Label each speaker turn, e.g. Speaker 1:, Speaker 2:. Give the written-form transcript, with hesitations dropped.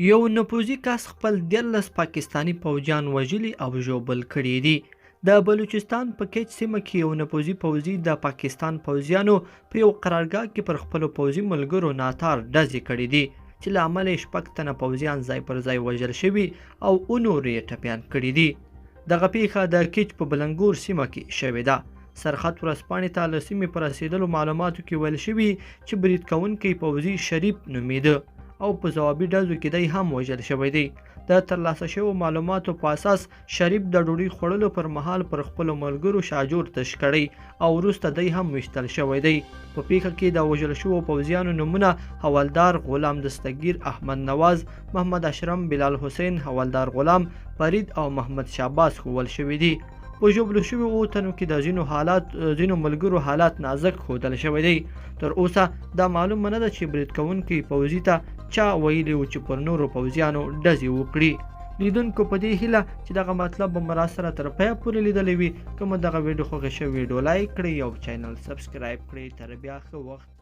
Speaker 1: یو نفوذي کس خپل 13 پاکستانی پوځیان وژلي او ژوبل کړي دي. د بلوچستان په کیچ سیمه کې یو نفوذي پوځي د پاکستان پوځیانو په یو قرارګاه کې پر خپلو پوځي ملګرو ناتار ډزې کړي دي چې له امله یې 6 تنه پوځیان ځای پر ځای وژل شوي او نور یې ټپیان کړي دي. دغه پیښه د کیچ په بلنګور سیمه کې شوې ده. سرحد ورځپاڼې ته له سیمې په رسېدلو معلوماتو کې ویل شوي چې برید کوونکی پوځي شریف نومیده او په ځوابي ډزو کې دی هم وژل شوی دی. د ترلاسه شویو معلوماتو په اساس شریف د ډوډۍ خوړلو پر مهال پر خپلو ملګرو شاجور تش کړی او وروسته دی هم ویشتل شوی دی. په پیښه کې د وژل شوو پوځیانو نومونه حوالدار غلام دستگیر احمد نواز، محمد اشرم، بلال حسین، حوالدار غلام، فرید او محمد شعباز ښوول شوي دي. په ژوبلو شویو 7 تنو کې د ځینو ملګرو حالات نازک ښودل شوی دی. تر اوسه دا معلومه نه ده چې برید کوونکي پوځي ته چا ویلي و چې پر نورو پوځیانو ډزې وکړي. لیدونکو په دې هیله چې دغه مطلب به مو راسره تر پایه پورې لیدلی وي. که مو دغه ویډیو خوښه شوې ویډیو لایک کړئ او چینل سبسکرایب کړئ. تر بیا ښه وخت.